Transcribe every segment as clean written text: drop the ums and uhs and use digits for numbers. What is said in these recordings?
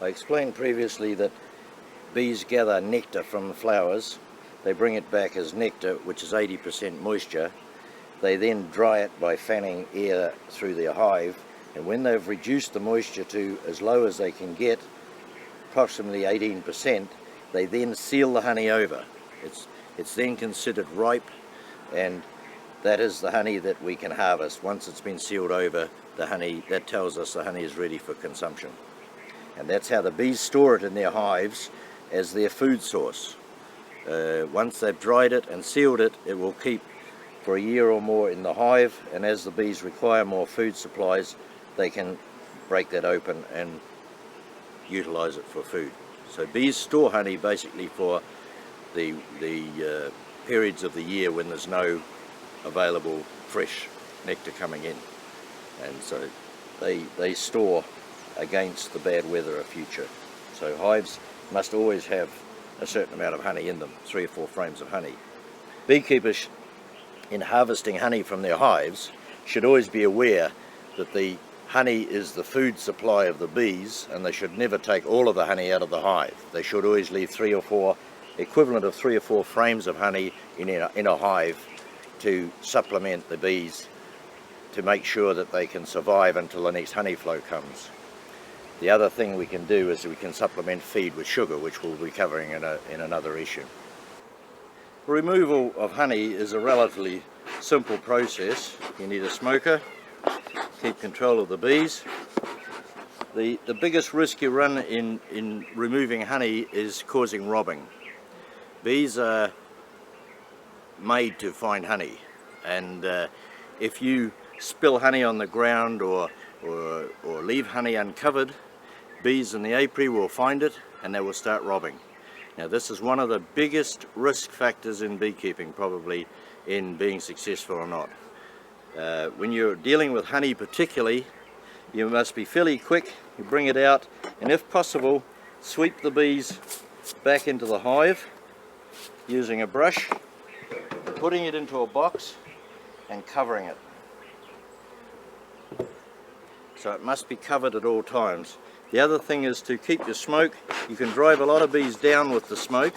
I explained previously that bees gather nectar from the flowers. They bring it back as nectar, which is 80% moisture. They then dry it by fanning air through their hive, and when they've reduced the moisture to as low as they can get, approximately 18%, they then seal the honey over. It's then considered ripe, and that is the honey that we can harvest. Once it's been sealed over, the honey, that tells us the honey is ready for consumption. And that's how the bees store it in their hives, as their food source. Once they've dried it and sealed it, it will keep for a year or more in the hive, and as the bees require more food supplies, they can break that open and utilize it for food. So bees store honey basically for the periods of the year when there's no available fresh nectar coming in, and so they store against the bad weather of future. So hives must always have a certain amount of honey in them, 3 or 4 frames of honey. Beekeepers, in harvesting honey from their hives, should always be aware that the honey is the food supply of the bees, and they should never take all of the honey out of the hive. They should always leave 3 or 4, equivalent of 3 or 4 frames of honey in a hive to supplement the bees, to make sure that they can survive until the next honey flow comes. The other thing we can do is we can supplement feed with sugar, which we'll be covering in another issue. Removal of honey is a relatively simple process. You need a smoker, keep control of the bees. The biggest risk you run in removing honey is causing robbing. Bees are made to find honey, and if you spill honey on the ground or leave honey uncovered, bees in the apiary will find it and they will start robbing. Now this is one of the biggest risk factors in beekeeping, probably, in being successful or not. When you're dealing with honey particularly, you must be fairly quick. You bring it out, and if possible, sweep the bees back into the hive using a brush, putting it into a box and covering it. So it must be covered at all times. The other thing is to keep your smoke. You can drive a lot of bees down with the smoke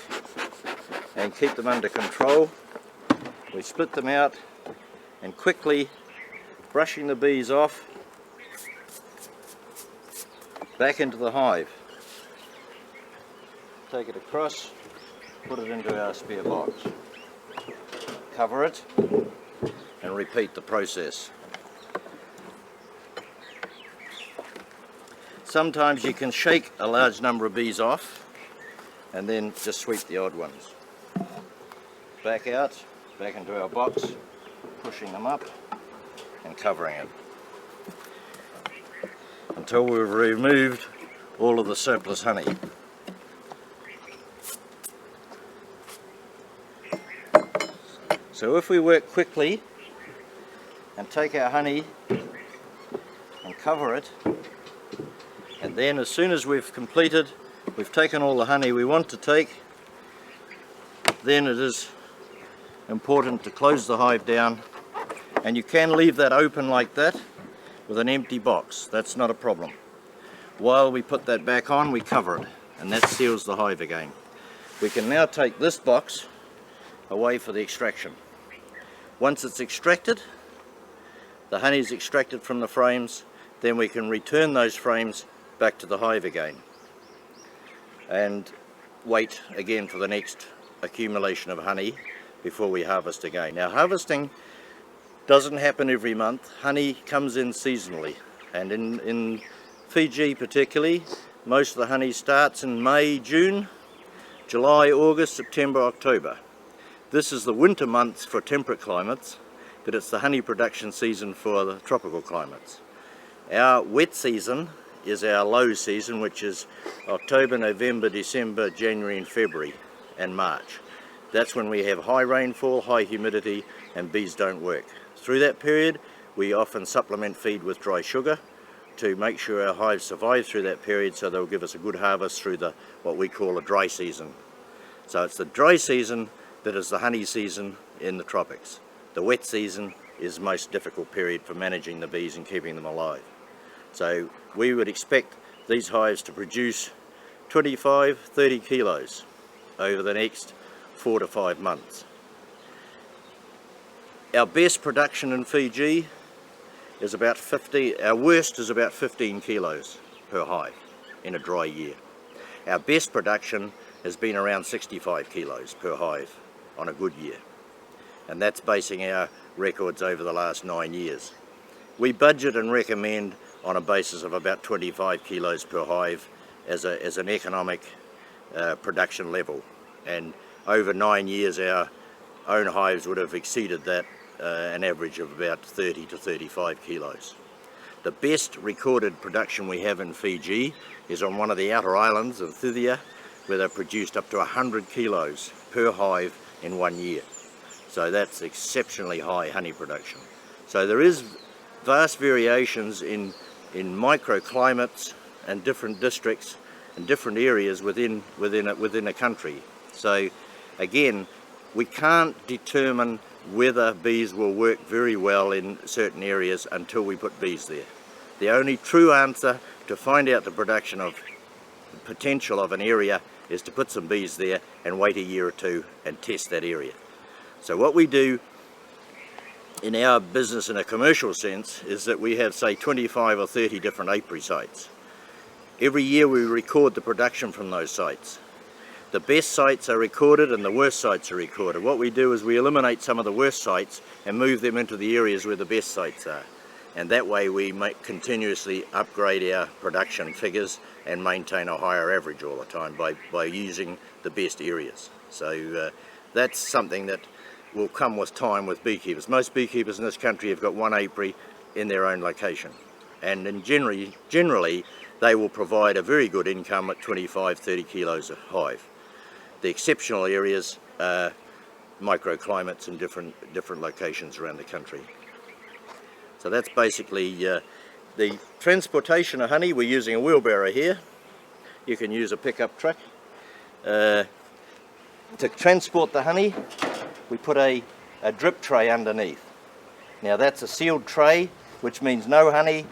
and keep them under control. We split them out and quickly brushing the bees off back into the hive. Take it across, put it into our spare box, cover it and repeat the process. Sometimes you can shake a large number of bees off and then just sweep the odd ones. Back out, back into our box, pushing them up and covering it until we've removed all of the surplus honey. So if we work quickly and take our honey and cover it, and then as soon as we've completed, we've taken all the honey we want to take, then it is important to close the hive down, and you can leave that open like that with an empty box. That's not a problem. While we put that back on, we cover it, and that seals the hive again. We can now take this box away for the extraction. Once it's extracted, the honey is extracted from the frames, then we can return those frames back to the hive again and wait again for the next accumulation of honey before we harvest again. Now harvesting doesn't happen every month. Honey comes in seasonally, and in Fiji particularly, most of the honey starts in May, June, July, August, September, October. This is the winter months for temperate climates, but it's the honey production season for the tropical climates. Our wet season is our low season, which is October, November, December, January and February and March. That's when we have high rainfall, high humidity, and bees don't work. Through that period, we often supplement feed with dry sugar to make sure our hives survive through that period, so they'll give us a good harvest through what we call a dry season. So it's the dry season that is the honey season in the tropics. The wet season is the most difficult period for managing the bees and keeping them alive. So we would expect these hives to produce 25-30 kilos over the next 4 to 5 months. Our best production in Fiji is about 50, our worst is about 15 kilos per hive in a dry year. Our best production has been around 65 kilos per hive on a good year, and that's basing our records over the last 9 years. We budget and recommend on a basis of about 25 kilos per hive as an economic production level, and over 9 years our own hives would have exceeded that, an average of about 30 to 35 kilos. The best recorded production we have in Fiji is on one of the outer islands of Thithia, where they've produced up to 100 kilos per hive in 1 year. So that's exceptionally high honey production. So there is vast variations in microclimates and different districts and different areas within a country. So again, we can't determine whether bees will work very well in certain areas until we put bees there. The only true answer to find out the production of the potential of an area is to put some bees there and wait a year or two and test that area. So what we do in our business in a commercial sense is that we have, say, 25 or 30 different apiary sites. Every year we record the production from those sites. The best sites are recorded and the worst sites are recorded. What we do is we eliminate some of the worst sites and move them into the areas where the best sites are. And that way we continuously upgrade our production figures and maintain a higher average all the time by using the best areas. So that's something that will come with time with beekeepers. Most beekeepers in this country have got one apiary in their own location, and generally they will provide a very good income at 25-30 kilos a hive. The exceptional areas are microclimates in different locations around the country. So that's basically the transportation of honey. We're using a wheelbarrow here. You can use a pickup truck. To transport the honey, we put a drip tray underneath. Now that's a sealed tray, which means no honey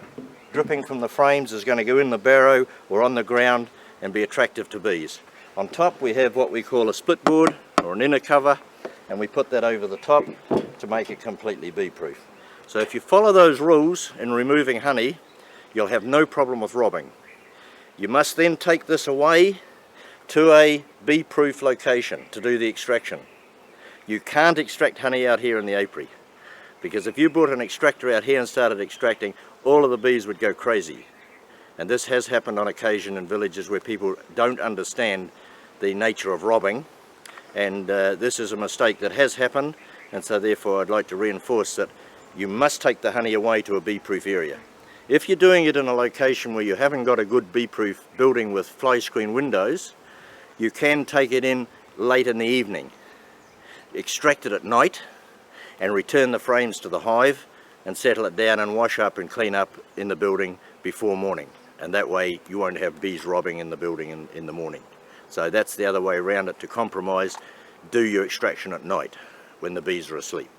dripping from the frames is going to go in the barrow or on the ground and be attractive to bees. On top we have what we call a split board or an inner cover, and we put that over the top to make it completely bee proof. So if you follow those rules in removing honey, you'll have no problem with robbing. You must then take this away to a bee proof location to do the extraction. You can't extract honey out here in the apiary, because if you brought an extractor out here and started extracting, all of the bees would go crazy. And this has happened on occasion in villages where people don't understand the nature of robbing, and this is a mistake that has happened, and so therefore I'd like to reinforce that you must take the honey away to a bee-proof area. If you're doing it in a location where you haven't got a good bee-proof building with fly screen windows, you can take it in late in the evening, extract it at night, and return the frames to the hive and settle it down and wash up and clean up in the building before morning. And that way you won't have bees robbing in the building in the morning. So that's the other way around it, to compromise. Do your extraction at night when the bees are asleep.